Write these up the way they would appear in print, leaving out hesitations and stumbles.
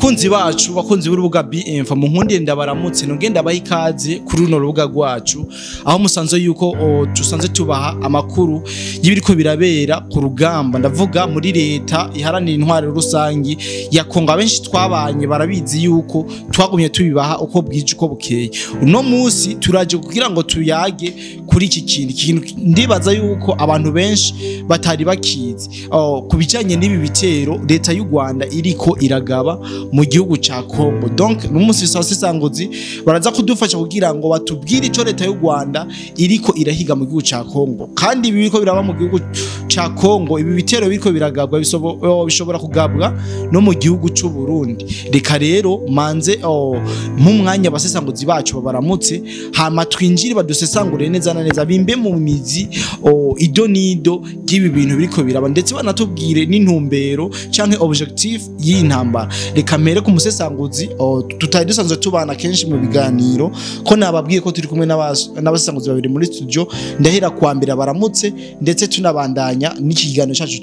bakunzi bacu bakunzi b'urubuga BMF mu nkundi ndabaramutse nogenda bayikaze kuri runo rubuga rwacu aho musanze yuko tusanze tubaha amakuru y'ibiriko birabera ku rugamba ndavuga muri leta iharanira intwaro rusangi ya Kongo abenshi twabanye barabizi yuko twagumye tubibaha uko bwije uko bukeye uno munsi turaje kugira ngo tuyage kuri iki kintu ndibaza yuko abantu benshi batari bakizi kubijanye n'ibi bitero leta y'u Rwanda iriko iragaba mu gihugu ca Kongo donc n'umunsi sasangozi baraza kudufasha kugira ngo batubwire ico leta y'u Rwanda iriko irahiga mu gihugu ca Kongo kandi ibi biriko biraba mu gihugu ca Kongo ibi bitero biriko biragabwa bishobora kugabwa no mu gihugu c'u Burundi reka rero manze mu mwanya basesangozi bacu baramutse hama twinjire badusesangure neza na neza bimbe mu mizi idonido gibi bintu biriko biraba ndetse banatubwire n'intumbero canke objectif y'intambara reka mere ku musesanguzi tutari dusanzwe tubana kenshi mu biganiro ko nababwiye ko turi kumwe n'abasesanguzi babiri muri studio ndahera kwambira baramutse ndetse tunabandanya n'iki kiganiro cyacu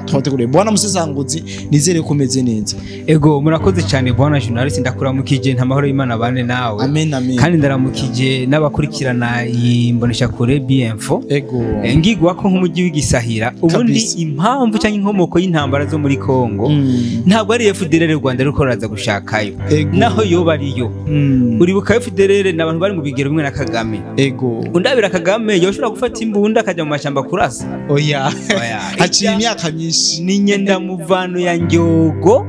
twateguriye bwana musesanguzi nizere ko umeze neza ego murakoze cyane bwana journalist ndakuramukije nta mahoro y'Imana bane nawe amen amen kandi ndaramukije n'abakurikirana imbonesha kure BMF ego ngigwa ko nk'umujyi w'igisahira ubundi impamvu cyangwa inkomoko y'intambara zo muri Kongo ntabwo ari FDLR Rwanda ruko raza gushakayo naho yo bariyo uribuka FDLR n'abantu bari mu bigero bimwe na Kagame ego undabira Kagame yoshobora gufata imbunda akajya mu mashamba kurasa oya haciye imyaka myinshi ni nyenda muvano ya Ndyogo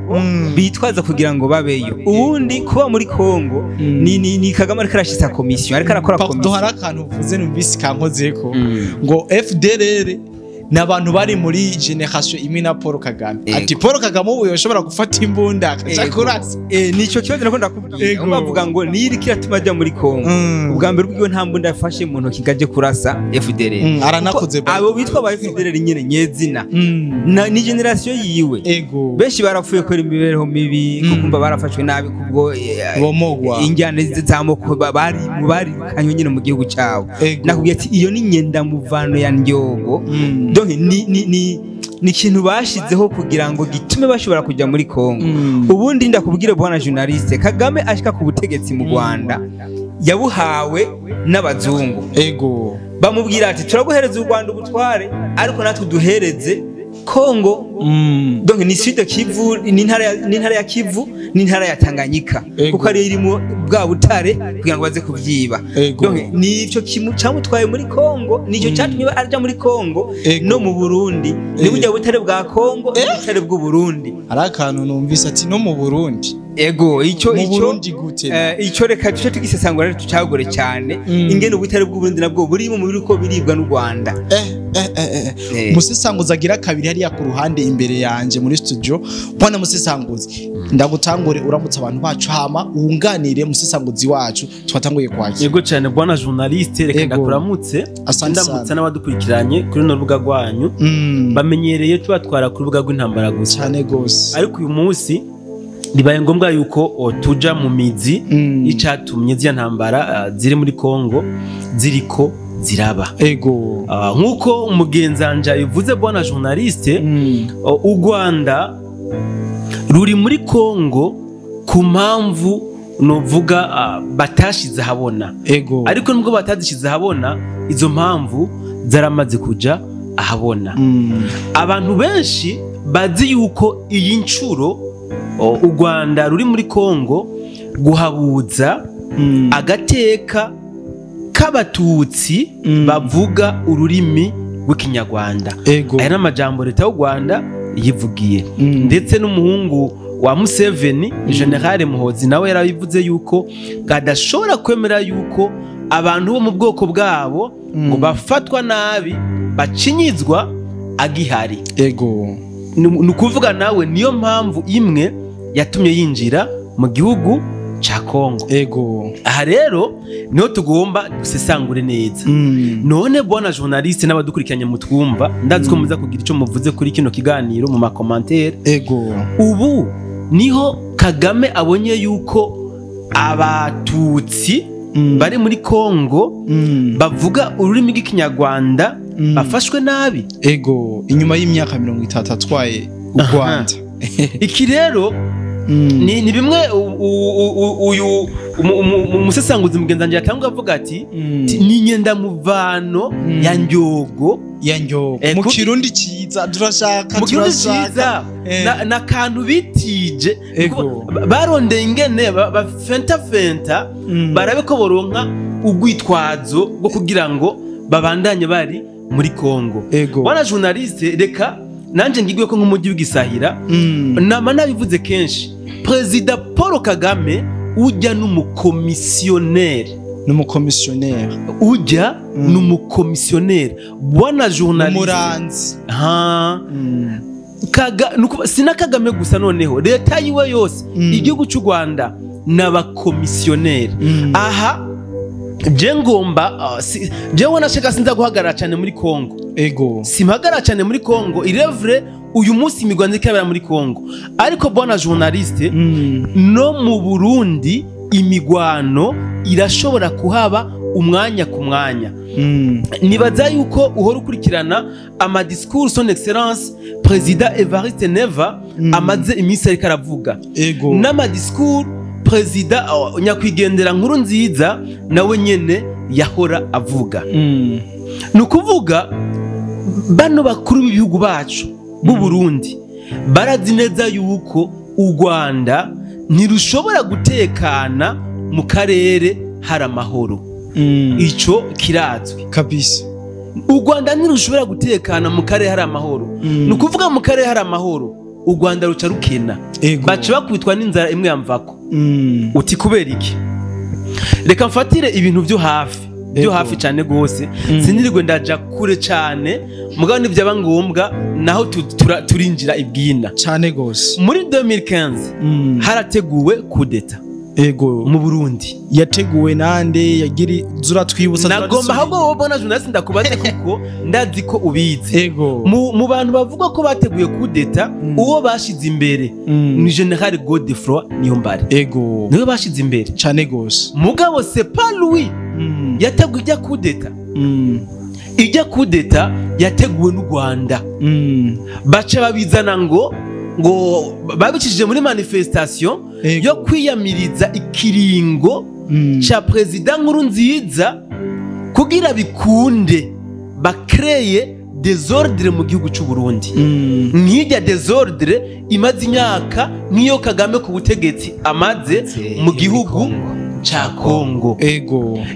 bitwaza kugira ngo babeyo ubundi kuba muri Kongo ni Kagame ariko arashitsa commission ariko arakora commission dohara akantu uvuze numvise kankozeko ngo FDLR n'abantu bari muri generation imwe na Paul Kagame ati Paul Kagame ubu yoshobora gufata imbunda akaja kurasa nico kibazo nako ndakubwira bavuga ngo niri kiratuma ajya muri Kongo ubwa mbere ubwo nta mbunda yafashe mu ntoki gaje kurasa FDLR aranakoze abo bitwa ba FDLR nyene nyezina ni generation yiwe benshi barapfuye ko imibereho mibi kukumva barafashwe nabi kubwo bomogwa injyane z'amoko bari kanywe nyine mu gihugu cyabo nakubwiye ati iyo ni nyenda muvano ya Ndyogo donc ni ikintu bashizeho kugira ngo gitume bashobora kujya muri Kongo ubundi ndakubwire bwana journaliste Kagame ashika ku butegetsi mu Rwanda yabuhawe n'abazungu ego bamubwira ati turaguhereza u Rwanda ubutware ariko natwe duhereze Kongo donc ni Sud Kivu ni ntara ya Kivu ni ntara ya Tanganyika kuko ari irimo bwa butare kugira ngo baze kuvyiba donc ni ico cyamutwaye muri Kongo nico cyatumye arja muri Kongo no mu Burundi ni burya butare bwa Kongo butare bw'u Burundi arakantu numvise ati no mu Burundi ego ico reka tuce tugisesangura rero tucagore cyane ingene ubutare bw'u Burundi nabwo buri mu biriko biribwa n'u Rwanda musesanguzi agira kabiri hariya ku ruhande imbere yanje muri studio bwana musesanguzi ndagutangure uramutse abantu bacu hama unganire musesanguzi wacu twatanguye kwaki yego cyane bwana journaliste reka ndakuramutse ndamutse n'abadukurikiranye kuri no rubuga rwanyu bamenyereye tubatwara ku rubuga rw'intambara gusa cyane gose ariko uyu munsi bibaye ngombwa yuko tuja mu mizi icatumye zya ntambara ziri muri Kongo ziriko ziraba ego nkuko umugenzanja bivuze bwana journaliste u Rwanda ruri muri Kongo ku mpamvu novuga batashize habona ego ariko nubwo batazishize habona izo mpamvu zaramaze kuja ahabona abantu benshi bazi yuko iyi ncuro u Rwanda ruri muri Kongo guhabuza agateka k'abatutsi bavuga ururimi rw'ikinyarwanda aya n'amajambo leta y'u Rwanda yivugiye ndetse n'umuhungu wa Museveni General Muhozi nawe yarabivuze yuko gadashobora kwemera yuko abantu bo mu bwoko bwabo ngo bafatwa nabi bacinyizwa agihari ego nukuvuga nawe niyo mpamvu imwe yatumye yinjira mu gihugu cha Kongo ego aha rero niho tugomba gusesangure neza none bwana journaliste n'abadukurikiranye mutwumva ndazi ko muza kugira ico muvuze kuri kino kiganiro mu makomantere ego ubu niho Kagame abonye yuko abatutsi bari muri Kongo bavuga ururimi rw'ikinyarwanda bafashwe nabi ego inyuma y'imyaka 30 atwaye u Rwanda iki rero ni bimwe uyu umusesanguzi mugenzanjye yatanga avuga ati ni nyenda muvano ya ndyogo mu kirundi cyiza turashaka mu kirundi cyiza na kantu bitije barondeye ingene bafenta barabe ko boronka ugwitwazo bwo kugira ngo babandanye bari muri Kongo. Wana journaliste reka nanje ngigwe ko nk'umujyi w'igisahira nama nabivuze kenshi President Paul Kagame ujya n'umukomisiyoneri ujya n'umukomisiyoneri bwana journaliste muranzi sina Kagame gusa noneho leta yiwe yose igihugu cy'u Rwanda n'abakomisiyoneri aha je ngomba je wona shaka sinza guhagarara cyane muri Kongo simpagara cyane muri Kongo irevre uyu munsi imigwanzo ikabera muri Kongo ariko bwana journaliste no mu Burundi imigwano irashobora kuhaba umwanya ku mwanya nibaza yuko uhora ukurikirana ama discours son excellence president Evariste Neva amaze iminsi ariko aravuga n'ama discours president nyakwigendera nkuru nziza nawe nyene yahora avuga nukuvuga bano bakuru b'ibihugu bacu b'u Burundi barazi neza yuko u Rwanda ntirushobora gutekana mu karere hari amahoro ico kirazwi kabisa u Rwanda ntirushobora gutekana mu karere hari amahoro nukuvuga mu karere hari amahoro u Rwanda ruca rukena baca bakwitwa n'inzara imwe yamvako uti kubera iki reka mfatire ibintu byo hafi cyane gose sinirirwe ndaja kure cyane mugabo nivyaba ngombwa naho turinjira ibwina cyane gose muri 2015 harateguwe kudeta mu Burundi yateguwe nande yagiri zura twibutsa nagomba ahubwo wobona journalist ndakubaze kuko ndazi ko ubizi mu bantu bavuga ko bateguye kudeta uwo bashize imbere ni General Godefroy Niyombare niwe bashize imbere cyane gose mugabo c'est pas lui yateguye ijya kudeta ijya kudeta yateguwe n'u Rwanda baca babizana ngo babicishije muri manifestation yo kwiyamiriza ikiringo cha president nkuru nziza kugira bikunde bakreye desordre mu gihugu cy'u Burundi nk'ijya desordre imaze imyaka nk'iyo Kagame ku butegetsi amaze mu gihugu cha Kongo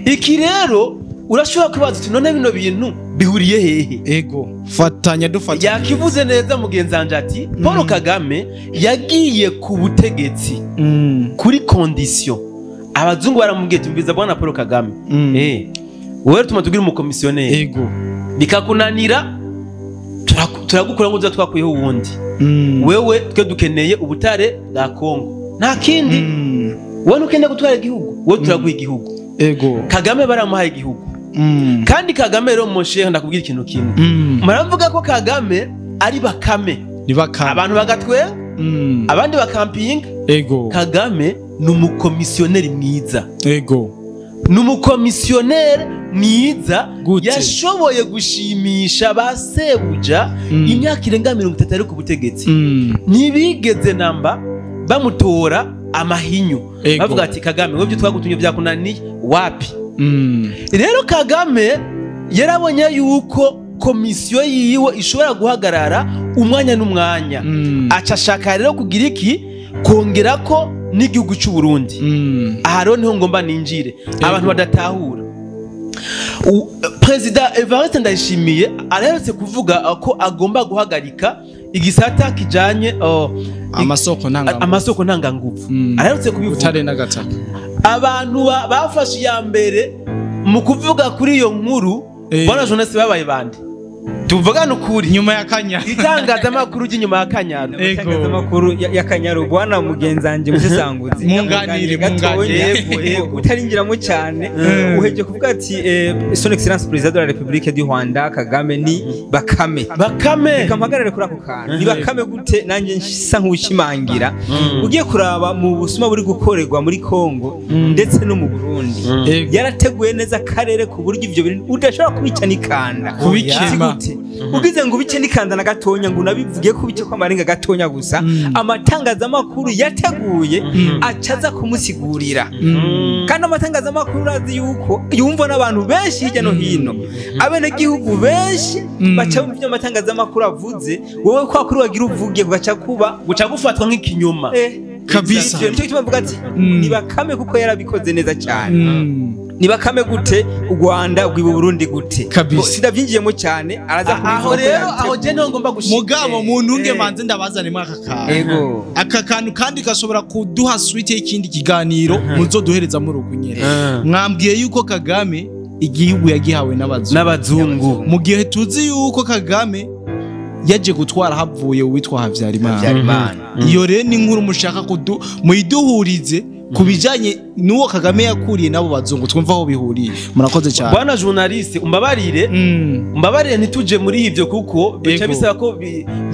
iki rero urashobora kubaza uti none bino bintu bihuriye hehe fatanya yakivuze neza mugenzanje ati Paul Kagame yagiye ku butegetsi kuri condition abazungu baramubwiye tumbiza bwana Paul Kagame wewe tuma tugira umukomisiyoneri bikakunanira turagukura ngo uza twakuyeho uwundi wewe twe dukeneye ubutare bwa Kongo nta kindi wowe ukeneye gutwara igihugu wowe turaguha igihugu Kagame baramuhaye igihugu kandi Kagame rero monshehe ndakubwira ikintu kimwe muravuga ko Kagame ari bakame abantu bagatwe abandi bakampinga Kagame n'umukomisiyoneri mwiza n'umukomisiyoneri mwiza yashoboye gushimisha basebuja imyaka irenga 30 ari ku butegetsi ntibigeze namba bamutora amahinyu bavuga ati Kagame wewe byo twagutumye byakunaniye wapi rero Kagame yarabonye yuko komisiyo yiwe ishobora guhagarara umwanya n'umwanya aca shaka rero kugira iki kongera ko n'igihugu cy'u Burundi aha rero niho ngomba ninjire abantu badatahura President Evariste Ndayishimiye araherutse kuvuga ko agomba guhagarika igisata kijanye amasoko ntanganguvu araherutse kubivuga abantu bafashe ya mbere mu kuvuga kuri iyo nkuru bwana journalist babaye bande tuvugana ukuri nyuma ya Kanyaru itangazamakuru ry'inyuma ya Kanyaru itangazamakuru ya Kanyaru bwana mugenzanjye musesanguzi munganire utaringiramo cyane uheje kuvuga ati son excellence president de la République du Rwanda Kagame ni bakame kampagarare kuri ako kantu ni bakame gute nanjye nshisa nk'ushimangira ugiye kuraba mu busuma buri gukorerwa muri Kongo ndetse no mu Burundi yarateguye neza karere ku buryo ivyo bintu udashobora kubica nikanda kubikima ugize ngo bice nikandana gatonya ngo nabivuge ko bice kwamarenga gatonya gusa amatangazamakuru yateguye acaza kumusigurira kandi amatangazamakuru urazi yuko yumva n'abantu benshi hirya no hino abene gihugu benshi baca mu by'amatangazamakuru avuze wowe kwa kuri wagira uvuge ugaca kuba guca gufatwa nk'ikinyoma kabisa nicyo gituma mvuga ati nibakame kuko yarabikoze neza cyane nibakame gute u Rwanda rwiba Burundi gute sidavyinjiyemo cyane araza kubivuga aho rero aho je no ngomba gushika mugabo muntu nge manze ndabazane mu aka kantu kandi gashobora kuduha suite y'ikindi kiganiro muzoduhereza mu rugunyere mwambwiye yuko Kagame igihugu yagihawe n'abazungu mu gihe tuzi yuko Kagame yaje gutwara havuye uwitwa Havyarimana iyo rero ni nkuru mushaka muyiduhurize kubijanye nuwo Kagame yakuriye nabo bazungu twumva aho bihuriye murakoze cyane bwana journaliste umbabarire ntituje muri ivyo kuko bica bisaba ko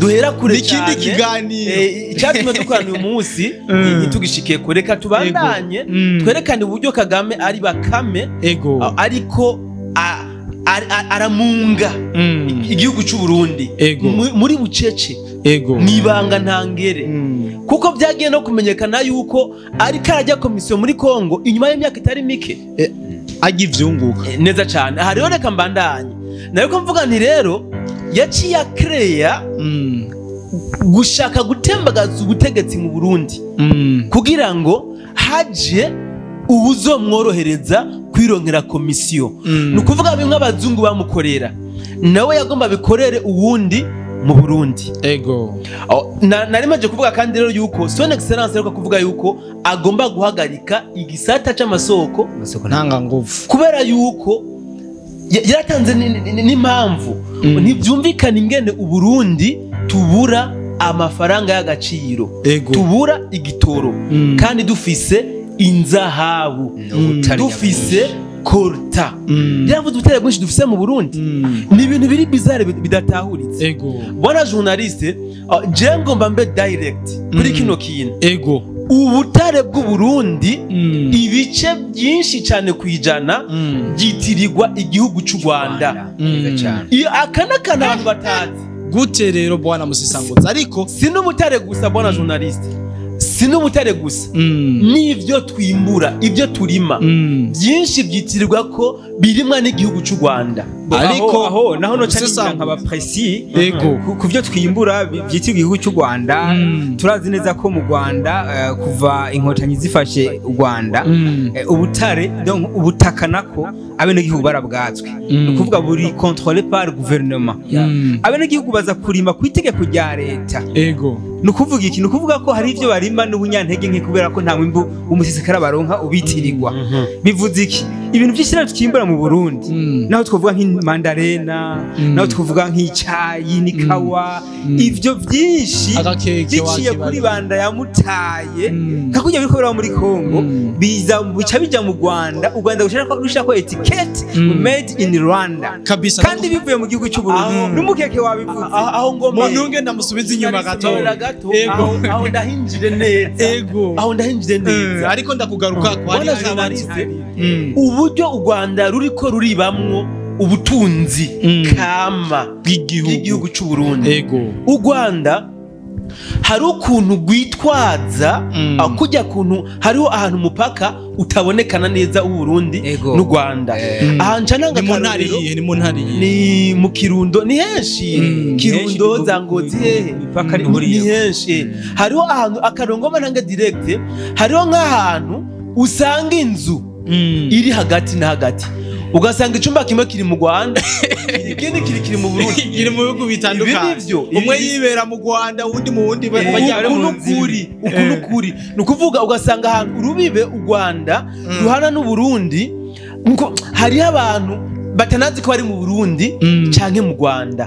duhera kure cyane ikindi kiganiro icyatumye dukorana uyu munsi ntitugishikiye kure reka tubandanye twerekane uburyo Kagame ari bakame ariko aramunga igihugu cy'u Burundi muri bucece nibanga ntangere kuko byagiye no kumenyekana yuko ari karajya komisiyo muri Kongo inyuma y'imyaka itari mike agivyunguka neza cyane aha rero reka mbandanye nayo ko mvuga nti rero yaciye akreya gushaka gutembagaza ubutegetsi mu Burundi kugira ngo haje ubuzomworohereza kwironkera komisiyo nukuvuga bimwe abazungu bamukorera nawe yagomba bikorere uwundi mu Burundi narimaje kuvuga kandi rero yuko son excellence ariko kuvuga yuko agomba guhagarika igisata c'amasoko ntanga nguvu kubera yuko yaratanze n'impamvu ntibyumvikana ingene u Burundi tubura amafaranga y'agaciro tubura igitoro kandi dufise inzahabu dufise korta byavuze ubutare bwinshi dufise mu Burundi ni ibintu biri bizarre bidatahuritse bwana journaliste je ngomba mbe direct kuri kino kintu ubutare bw'u Burundi ibice byinshi cyane kwijana byitirirwa igihugu cy'u Rwanda akana abantu batazi gute rero bwana Musisangoza ariko sinubutare gusa bwana journaliste sinubutare gusa nivyo twimbura ibyo turima byinshi byitirirwa ko birimwa n'igihugu cy'u Rwanda ariko aho naho no cyane nkaba précis kuvyo twimbura byitirirwa igihugu cy'u Rwanda turazi neza ko mu Rwanda kuva inkotanyi zifashe u Rwanda ubutare donc ubutaka nako abene gihugu barabwatswe nukuvuga buri contrôlé par gouvernement abene gihugu baza kurima ku itegeko rya leta nukuvuga iki nukuvuga ko hari ivyo barima n'ubunyantege nke kubera ko nta mwimbu umusisikara baronka ubitirirwa bivuze iki ibintu by'ishyira twimbura mu Burundi naho twavuga nk'imandarena naho twavuga nk'icyayi n'ikawa ivyo byinshi biciye kuri banda yamutaye kakujya bikorera muri Kongo biza bica bija mu Rwanda u Rwanda gushaka ko etiquette made in Rwanda kandi bivuye mu gihugu cy'u Burundi n'umukeke wabivuze aho ngomba muntunge ndamusubiza inyuma gato aho ndahinjire neza aho ndahinjire neza ariko ndakugaruka kwa uburyo u Rwanda ruriko ruribamwo ubutunzi kama bw'igihugu cy'u Burundi u Rwanda hari ukuntu gwitwaza kujya kuntu hariho ahantu mupaka utabonekana neza u Burundi n'u Rwanda ahanca nanga ni mu ntari ni mu Kirundo ni henshi Kirundo za Ngozi mipaka ni henshi hariho ahantu akarongoma ntanga direct hariho nk'ahantu usanga inzu iri hagati na hagati ugasanga icumba kimwe kiri mu Rwanda ikindi kiri mu Burundi kiri mu bihugu bitandukanye umwe yibera mu Rwanda undi mu wundi ukuri nukuvuga ugasanga ahantu urubibe u Rwanda ruhana n'u Burundi nuko hari abantu batanazi ko bari mu Burundi canke mu Rwanda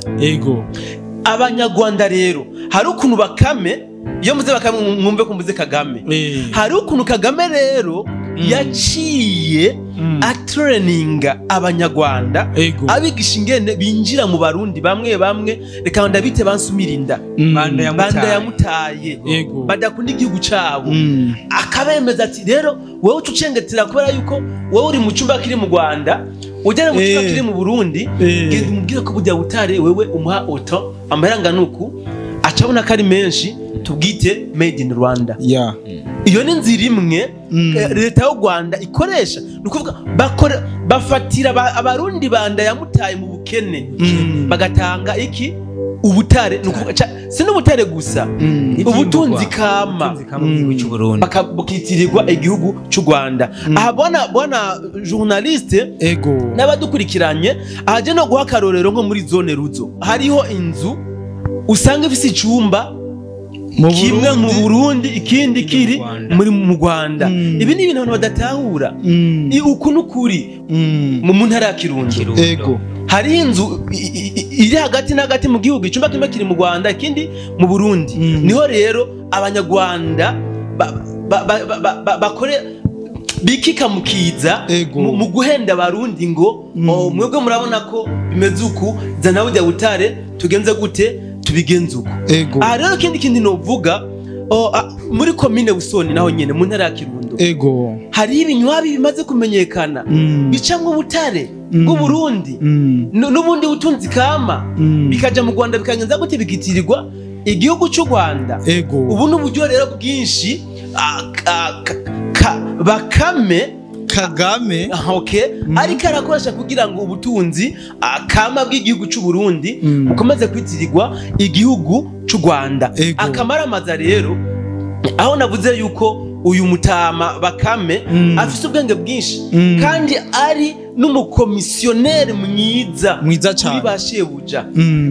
abanyarwanda rero hari ukuntu bakame iyo muze bakame mwumve ko muze Kagame hari ukuntu Kagame rero yaciye atreninga abanyarwanda abigisha ingene binjira mu barundi bamwe bamwe reka ndabite bansumirinda banda yamutaye badakunda igihugu cabo akabemeza ati rero wowe ucengetera kubera yuko wowe uri mu cyumba kiri mu Rwanda ujyana mu cyumba kiri mu Burundi genda umubwire ko Buja Butare wewe umuha auto ambaranga nuku acabona kari menshi tubwite made in Rwanda iyo ni nzira imwe leta y'u Rwanda ikoresha nukuvuga bafatira abarundi banda yamutaye mu bukene bagatanga iki ubutare nukuvuga si n'ubutare gusa ubutunzi kama cy'u Burundi bakabukitirirwa igihugu cy'u Rwanda aha bwana journaliste n'abadukurikiranye ahaje no guha karorero nko muri zone Ruzo hariho inzu usanga ifise icumba kimwe mu Burundi ikindi kiri muri mu Rwanda ibi ni ibintu abantu badatahura uku n'ukuri mu ntara ya Kirundo hari inzu iri hagati na hagati mu gihugu icumba kimwe kiri mu Rwanda ikindi mu Burundi niho rero abanyarwanda bakore bikika mukiza mu guhenda abarundi ngo mwebwe murabona ko bimeze uku zana Buja Butare tugenze gute tubigenze uko aha rero kindi novuga muri komine Busoni naho nyene mu ntara ya Kirundo hari ibinywabi bimaze kumenyekana bicamwe ubutare bw'u Burundi n'ubundi butunzi kama bikaja mu Rwanda bikangenza gute bigitirirwa igihugu cy'u Rwanda ubu n'uburyo rero bwinshi Kagame ariko arakoresha kugira ngo ubutunzi kama bw'igihugu cy'u Burundi bukomeze kwitirirwa igihugu cy'u Rwanda akamaramaza rero aho navuze yuko uyu mutama Bakame afise ubwenge bwinshi kandi ari n'umukomisiyoneri mwiza cyane bashebuja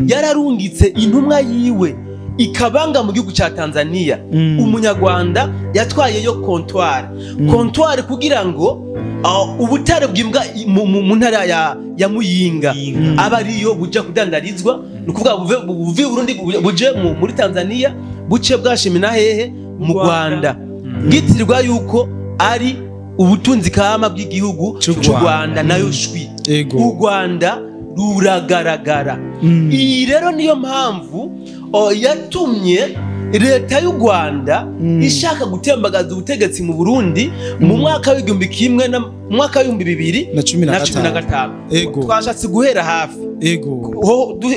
yararungitse intumwa yiwe ikabanga mu gihugu cya Tanzania umunyarwanda yatwayeyo kontwari kugira ngo ubutare bw'imbwa mu ntara ya Muyinga aba ariyo buja kudandarizwa nukuvuga buve Burundi buje muri Tanzania buce bwashimina hehe mu Rwanda gitirirwa yuko ari ubutunzi kama bw'igihugu cy'u Rwanda nayo shwi u Rwanda ruragaragara iyi rero niyo mpamvu yatumye leta y'u Rwanda ishaka gutembagaza ubutegetsi mu Burundi mu mwaka w'igihumbi kimwe na mwaka w'ibihumbi bibiri na cumi na gatanu twashatse guhera hafi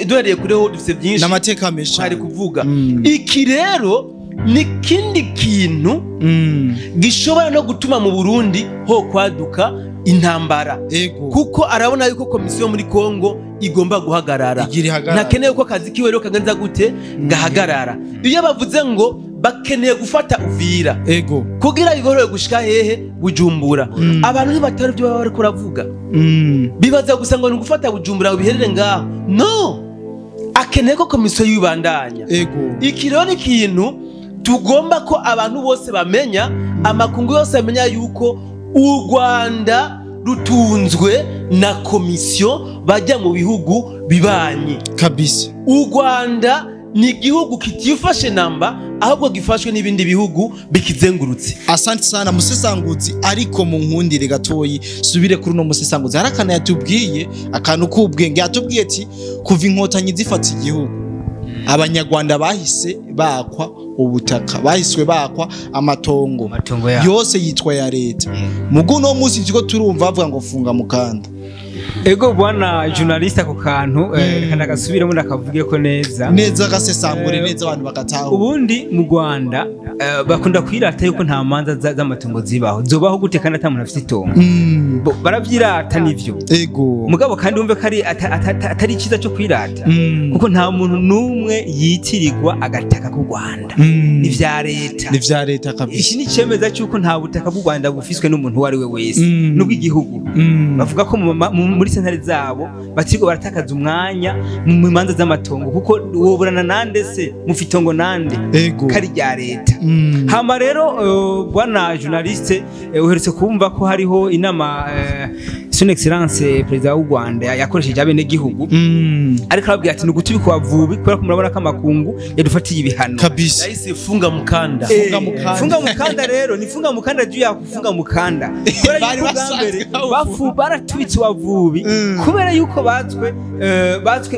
duhereye kuri ho dufite byinshi n'amateka menshi hari kuvuga iki rero ni kindi kintu gishobora no gutuma mu Burundi ho kwaduka intambara kuko arabona yuko komisiyo muri Kongo igomba guhagarara nakeneye ko kazi kiwe rero kagenza gute gahagarara iyo bavuze ngo bakeneye gufata Uvira kugira bigoroye gushika hehe Bujumbura abantu ntibatari byo bari kuravuga bibaza gusa ngo ni gufata Bujumbura biherere ngaho no akeneye ko komisiyo yibandanya iki rero ni ikintu tugomba ko abantu bose bamenya amakungu yose amenya yuko u Rwanda rutunzwe na komisiyo bajya mu bihugu bibanye kabisa u Rwanda ni igihugu kitifashe namba ahubwo gifashwe n'ibindi bihugu bikizengurutse asante sana musesanguzi ariko mu nkundire gatoyi subire kuri no musesanguzi harakana yatubwiye akantu k'ubwenge yatubwiye ati kuva inkotanyi zifata igihugu abanyarwanda bahise bakwa ubutaka bahiswe bakwa amatongo yose yitwa ya leta mugu no musi tiko turumva bavuga ngo funga mukanda ego bwana journaliste ako kantu kana gasubiramo nakavuge ko neza gasesangure neza abantu bagataho ubundi mu Rwanda bakunda kwirata yuko nta manza z'amatongo zibaho zobaho gute kandi atamuntu afite itongo baravyirata nivyo mugabo kandi umve kari atari ciza cyo kwirata kuko nta muntu numwe yitirirwa agataka ku Rwanda ni vya leta kabisa iki ni cemeza cyuko nta butaka bw'u Rwanda bufiswe n'umuntu wari we wese n'ubw'igihugu bavuga ko muri sentare zabo batigo baratakaza umwanya mu manza z'amatongo kuko woburana nande se mufitongo nande kari rya leta hama rero bwana journaliste uherutse kumva ko hariho inama son excellence perezida w'u Rwanda yakoresheje abene gihugu ariko arabwira ati nugutubi kwa vubi kubera ko murabona ko amakungu yadufatiye ibihano kabisa yahise funga mukanda funga mukanda rero ni funga mukanda juu ya kufunga mukanda kubera yuko bwambere bafu baratwitse wavubi kubera yuko batswe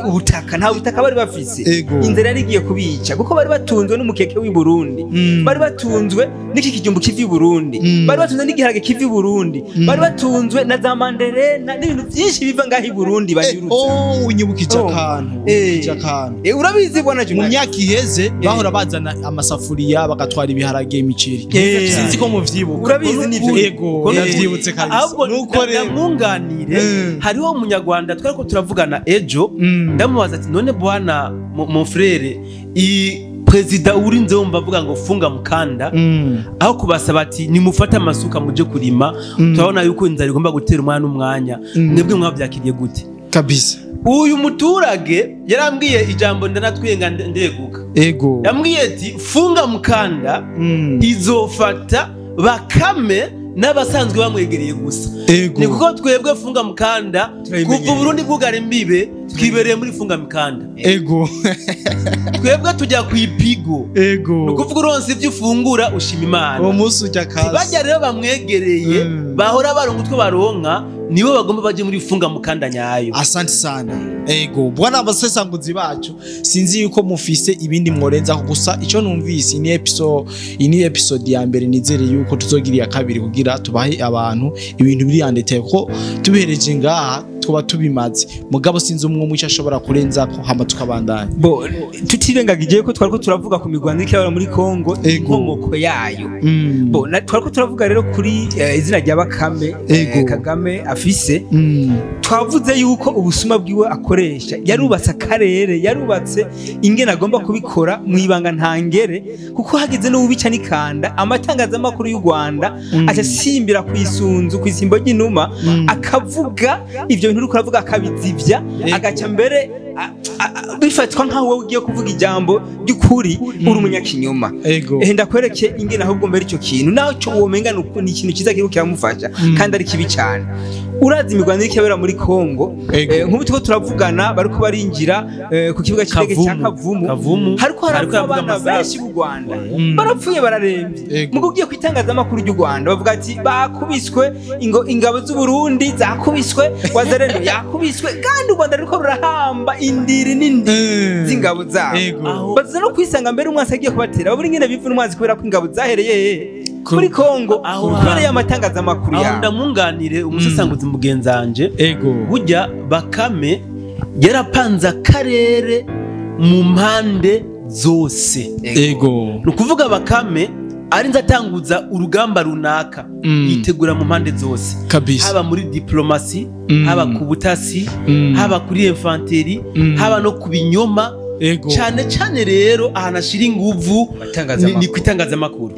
ubutaka nta butaka bari bafise inzira yari igiye kubica kuko bari batunzwe n'umukeke w'i Burundi bari batunzwe n'iki kijumbu kivi Burundi bari batunzwe n'igiharage kivi Burundi bari batunzwe na za manderena n'ibintu byinshi biva ngaho i Burundi bayirutse unyibukije akantu urabizi bwana mu myaka iheze bahora bazana amasafuriya bagatwara ibiharage imiceri sinzi ko muvyibuka urabizi nivyo yego navyibutse kabisa nuko rero munganire hariho umunyarwanda twariko turavugana ejo ndamubaza ati none bwana mon frère Prezida urinze wumva avuga ngo funga mukanda aho kubasaba ati nimufata amasuka muje kurima turabona yuko inzara igomba gutera umwana n'umwanya mwebwe mwavyakiriye gute kabisa uyu muturage yarambwiye ijambo ndanatwenga ndeguka yambwiye ati funga mukanda izofata Bakame n'abasanzwe bamwegereye gusa ni kuko twebwe funga mukanda kuva Burundi bwugare mbibe twibereye muri funga mukanda twebwe tujya ku ipigo nukuvuga uronse ivyo ufungura ushima Imana uwo munsi ujya kazi bajya rero bamwegereye bahora baronka utwo baronka nibo bagomba baje muri funga mukanda nyayo. Asante sana. Bwana abasesanguzi bacu sinzi yuko mufise ibindi mworenza gusa ico numvise ini episode ya mbere nizere yuko tuzogiriya kabiri kugira tubahe abantu ibintu biri yanditeye ko tubihereje ngaha tuba tubimaze mugabo sinzi umwe mu cyashobora kurenza ko hama tukabandanya tutirengagije ko twariko turavuga ku migwanda ikibara muri Kongo inkomoko yayo twariko turavuga rero kuri izina rya Bakame Kagame afise twavuze yuko ubusuma bwiwe akoresha yarubatse akarere yarubatse ingene agomba kubikora mwibanga ntangere kuko hageze no ubica nikanda amatangaza makuru y'u Rwanda aca simbira kwisunzu kwisimbo y'inuma akavuga ivyo bintu uravuga akabizivya agaca mbere bifatwa nkaho wowe ugiye kuvuga ijambo ry'ukuri uri umunyakinyoma ndakwereke ingene ahubwo mbere icyo kintu naho cyo womenga ni ikintu kiza kiriko kiramufasha kandi ari kibi cyane urazi imigwanda ikibera muri Kongo nk'ubu tuko turavugana bariko barinjira ku kibuga cy'indege cya Kavumu hariko abana benshi mu Rwanda barapfuye bararembye mugo ugiye kwitangaza amakuru y'u Rwanda bavuga ati bakubiswe ingabo z'u Burundi zakubiswe wazarendo yakubiswe kandi u Rwanda ruriko rurahamba indiri n'indi z'ingabo zabo baza no kwisanga mbere umwasi agiye kubatera baburi ngene bivu n'umwazi kubera ko ingabo zahereye kuri Kongo kubera y'amatangaza makuru ya ndamunganire umusesanguzi mugenzanje burya Bakame yarapanze akarere mu mpande zose nukuvuga Bakame arinze atanguza urugamba runaka yitegura mu mpande zose haba muri diplomasi haba ku butasi haba kuri infanteri haba no ku binyoma cyane cyane rero ahanashira inguvu ni kwitangaza makuru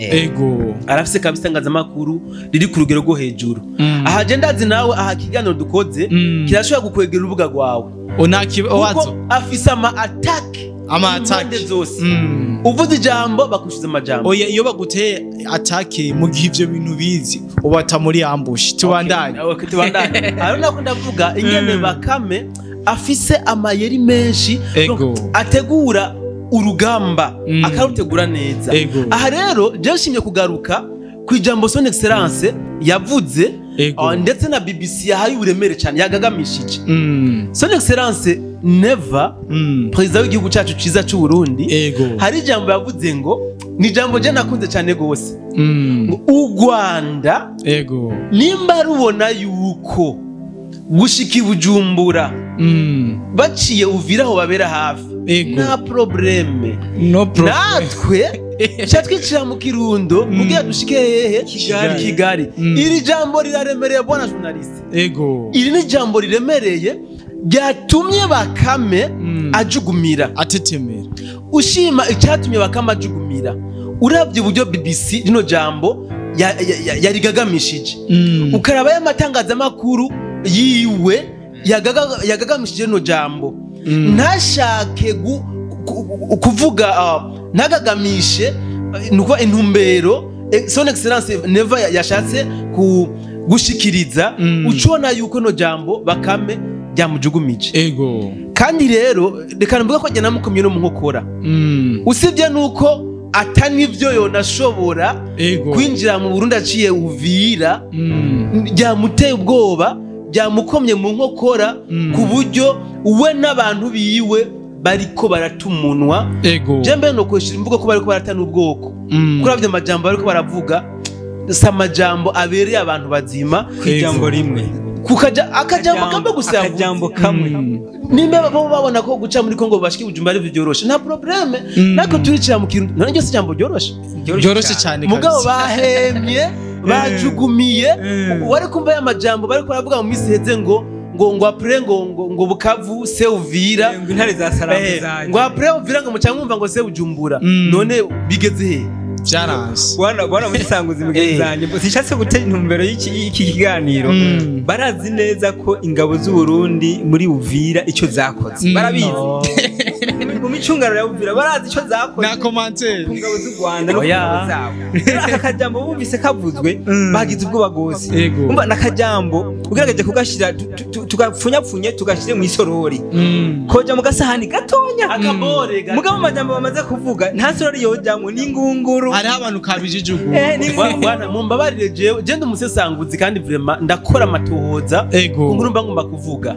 arafise kabisa tangaza makuru riri ku rugero rwo hejuru aha je ndazi nawe aha kiganiro dukoze kirashobora gukwegera urubuga rwawe wazo afise ama attack zose uvuze ijambo bakushiza amajambo oya iyo baguteye attack mu gihe ivyo bintu bizi ubata muri ambush tubandanye ari nako ndavuga ingene Bakame afise amayeri menshi ategura urugamba akarutegura neza aha rero je nshimye kugaruka ku ijambo son excellence yavuze ndetse na BBC yahaye uremere cyane yagagamishije son excellence never president w'igihugu cyacu ciza cy'u Burundi hari ijambo yavuze ngo ni ijambo je nakunze cyane gose u Rwanda nimba rubona yuko gushika Bujumbura baciye Uviraho babera hafi nta probleme natwe cyatwicira mu Kirundo kugira dushike hehe Kigali iri jambo riraremereye bwana journaliste iri ni jambo riremereye ryatumye Bakame ajugumira atetemera ushima icyatumye Bakame ajugumira uravye uburyo BBC rino jambo yarigagamishije ukaraba y'amatangaza makuru yiwe yagagamishije no jambo ntashake kuvuga ntagagamishe nuko intumbero son excellence never yashatse gushikiriza ucona yuko no jambo bakame ryamujugumije ego kandi rero reka mvuga ko njye namukomye no mu nkokora usibye nuko atanivyo yonashobora kwinjira mu Burundi aciye Uvira ryamuteye ubwoba ryamukomye mu nkokora ku buryo we n'abantu biwe bariko baratumunwa jembe no kwishira imvugo ko bariko baratana ubwoko kuravye amajambo bariko baravuga sa majambo abereye abantu bazima kwijambo rimwe kukaja akajambo kambe gusa akajambo kamwe nimbe babo babona ko guca muri Kongo bashiki Bujumbura ari byoroshe nta probleme nako turicira mu Kirundi none cyose jambo ryoroshe cyane mugabo bahemye bajugumiye wari kumva y'amajambo bariko baravuga mu misi heze ngo apre ngo Bukavu se Uvira ngo intare za Salamu zaje ngo apre Uvira ngo mucamwumva ngo se Bujumbura none bigeze he byaranse bwana mugisanguzi mugenzanye sishatse gutera intumbero y'iki kiganiro barazi neza ko ingabo z'u Burundi muri Uvira icyo zakoze barabizi mu micungaro ya Uvira barazi icyo zakoze na commentaire ingabo z'u Rwanda no zabo aka kajambo bumvise kavuzwe bagize ubwoba gose umva nakajambo ugerageje kugashira tugapfunyapfunye tugashire mu isorori koja mu gasahani gatonya akabore mugabo amajambo bamaze kuvuga nta sorori yojamwe n'ingunguru hari abantu kabijijugu bwana mumbabarire je ndi umusesanguzi kandi vraiment ndakora amatohoza ngurumba ngomba kuvuga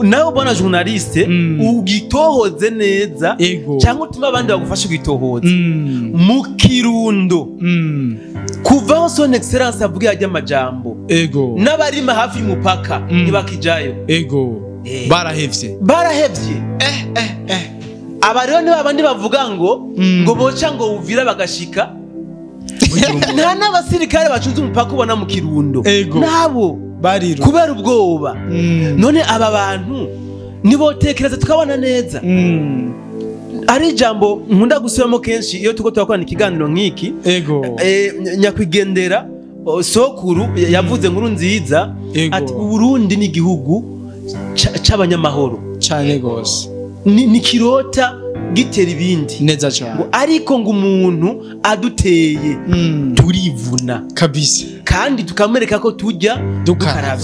nawe bwana journaliste ugitohoze neza cyangwa utuma abandi bagufasha kwitohoza mu Kirundo kuvaho son excellence avuga ajya amajambo n'abarima hafi y'umupaka ntibakijayo barahevye aba rero ni babandi bavuga ngo boca ngo Uvira bagashika nta n'abasirikare bacunze umupaka ubona mu Kirundo nabo bariro kubera ubwoba none aba bantu nibotekereza tukabona neza ari jambo nkunda gusubiramo kenshi iyo tuko twakorana ikiganiro nk'iki nyakwigendera sokuru yavuze nkuru nziza ati Burundi ni igihugu c'abanyamahoro cyane gose ni kirota gitera ibindi neza cyane ariko ngo umuntu aduteye turivuna kabisa kandi tukamwereka ko tujya dukaraba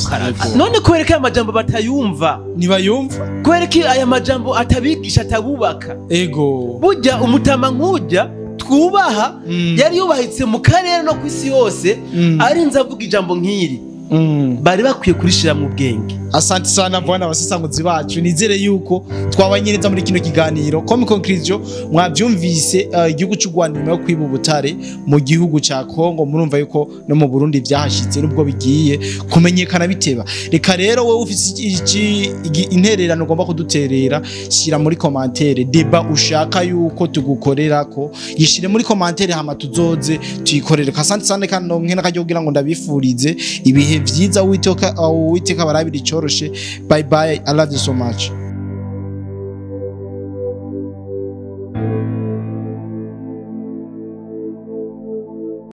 none kwereka amajambo batayumva nibayumva kwereka aya majambo atabigisha atabubaka burya umutama nkujya twubaha yari yubahitse mu karere no ku isi yose arinze avuga ijambo nk'iri bari bakwiye kurishira mu bwenge asante sana bwana abasesanguzi bacu nizere yuko twabanye neza muri kino kiganiro comme conclusion mwabyumvise igihugu cy'u Rwanda nyuma yo kwiba ubutare mu gihugu cya Kongo murumva yuko no mu Burundi byahashitse nubwo bigiye kumenyekana biteba reka rero wowe ufite intererano ugomba kuduterera shira muri commentaire deba ushaka yuko tugukorera ko yishire muri commentaire hama tuzoze tuyikorere asante sana kandi nkena kajyo kugira ngo ndabifurize ibihe vyiza witeka barabiri coroshe bye bye I love you so much